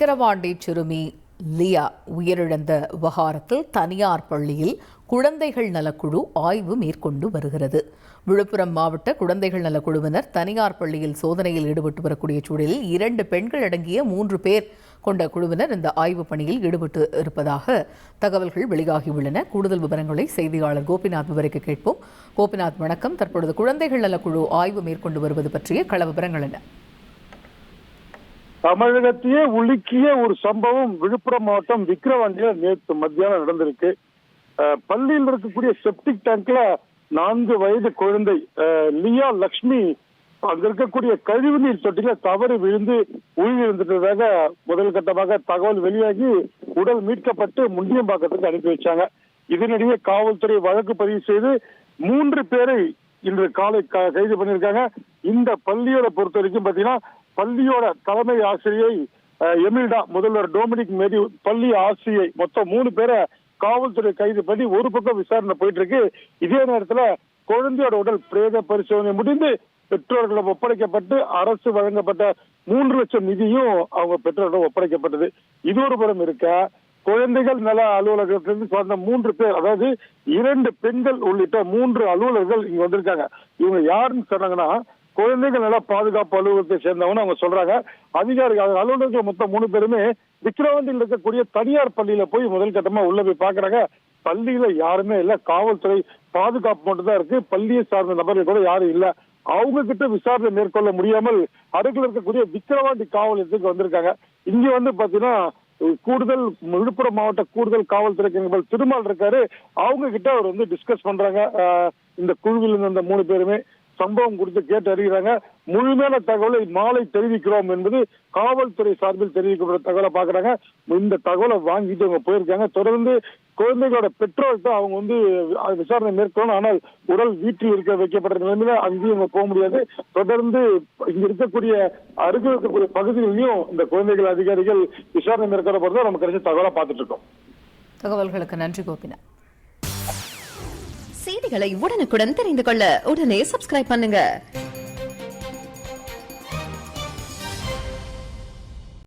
விக்கிரவாண்டி சிறுமி லியா உயிரிழந்த விவகாரத்தில் தனியார் பள்ளியில் குழந்தைகள் நலக்குழு ஆய்வு மேற்கொண்டு வருகிறது. விழுப்புரம் மாவட்ட குழந்தைகள் நலக்குழுவினர் தனியார் பள்ளியில் சோதனையில் ஈடுபட்டு வரக்கூடிய சூழலில் 2 பெண்கள் அடங்கிய 3 பேர் கொண்ட குழுவினர் இந்த ஆய்வுப் பணியில் ஈடுபட்டு இருப்பதாக தகவல்கள் வெளியாகியுள்ளன. கூடுதல் விவரங்களை செய்தியாளர் கோபிநாத் விவரிக்க கேட்போம். கோபிநாத், வணக்கம். தற்பொழுது குழந்தைகள் நலக்குழு ஆய்வு மேற்கொண்டு வருவது பற்றிய கள விவரங்கள் என்ன? தமிழகத்தையே உலுக்கிய ஒரு சம்பவம் விழுப்புரம் மாவட்டம் விக்கிரவாண்டியில நேற்று மத்தியானம் நடந்திருக்கு. பள்ளியில் இருக்கக்கூடிய செப்டிக் டேங்க்ல 4 வயது குழந்தை லியா லக்ஷ்மி அங்க இருக்கக்கூடிய கழிவுநீர் தொட்டில தவறி விழுந்து உயிரிழந்ததாக முதல் கட்டமாக தகவல் வெளியாகி உடல் மீட்கப்பட்டு முண்டியம்பாக்கத்துக்கு அனுப்பி வச்சாங்க. இதனிடையே காவல்துறை வழக்கு பதிவு செய்து 3 பேரை இன்று காலை கைது பண்ணியிருக்காங்க. இந்த பள்ளியோட பொறுத்த வரைக்கும் பாத்தீங்கன்னா பள்ளியோட தலைமை ஆசிரியை எமில்டா, முதல்வர் டொமினிக் மேரி, பள்ளி ஆசிரியை மொத்தம் 3 பேரை காவல்துறை கைது பண்ணி ஒரு பக்கம் விசாரணை போயிட்டு இருக்கு. இதே நேரத்துல குழந்தையோட உடல் பிரேத பரிசோதனை முடிந்து பெற்றோர்களிடம் ஒப்படைக்கப்பட்டு அரசு வழங்கப்பட்ட 3 லட்சம் நிதியும் அவங்க பெற்றோரிடம் ஒப்படைக்கப்பட்டது. இது ஒரு புறம் இருக்க, குழந்தைகள் நல அலுவலகத்திலிருந்து வந்த 3 பேர், அதாவது 2 பெண்கள் உள்ளிட்ட 3 அலுவலர்கள் இங்க வந்திருக்காங்க. இவங்க யாருன்னு சொன்னாங்கன்னா குழந்தைகள் நல பாதுகாப்பு அலுவலகத்தை சேர்ந்தவங்க அவங்க சொல்றாங்க. அதிகாரிகள் அலுவலர்கள் மொத்தம் 3 பேருமே விக்கிரவாண்டியில் இருக்கக்கூடிய தனியார் பள்ளியில போய் முதல் கட்டமா உள்ள போய் பாக்குறாங்க. பள்ளியில யாருமே இல்ல, காவல்துறை பாதுகாப்பு மட்டும் தான் இருக்கு. பள்ளியை சார்ந்த நபர்கள் கூட யாரும் இல்ல. அவங்க கிட்ட விசாரணை மேற்கொள்ள முடியாமல் அருகில் இருக்கக்கூடிய விக்கிரவாண்டி காவல் நிலையத்துக்கு வந்திருக்காங்க. இங்க வந்து பாத்தீங்கன்னா கூடுதல் விழுப்புரம் மாவட்ட கூடுதல் காவல்துறை திருமால் இருக்காரு. அவங்க கிட்ட அவர் வந்து டிஸ்கஸ் பண்றாங்க. இந்த குழுவில் இருந்த 3 பேருமே சம்பவம் குறித்து கேட்டு அறிகிறாங்க. முழுமையான தகவலை மாலை தெரிவிக்கிறோம் என்பது காவல்துறை சார்பில் தெரிவிக்கப்பட்ட தகவலை பாக்குறாங்க. இந்த தகவலை வாங்கிட்டு அவங்க போயிருக்காங்க. தொடர்ந்து குழந்தைகளோட பெற்றோர்கிட்ட அவங்க வந்து விசாரணை மேற்கொள்ளணும். ஆனால் உடல் வீட்டில் இருக்க வைக்கப்பட்ட நிலைமையில அங்கேயும் அவங்க போக முடியாது. தொடர்ந்து இங்க இருக்கக்கூடிய அருகில் இருக்கக்கூடிய பகுதிகளிலும் இந்த குழந்தைகள் அதிகாரிகள் விசாரணை மேற்கொள்ள போறதா நம்ம கிடைச்ச தகவலை பார்த்துட்டு இருக்கோம். தகவல்களுக்கு நன்றி கோபிநாத். செய்திகளை உடனுக்குடன் தெரிந்து கொள்ள உடனே சப்ஸ்கிரைப் பண்ணுங்க.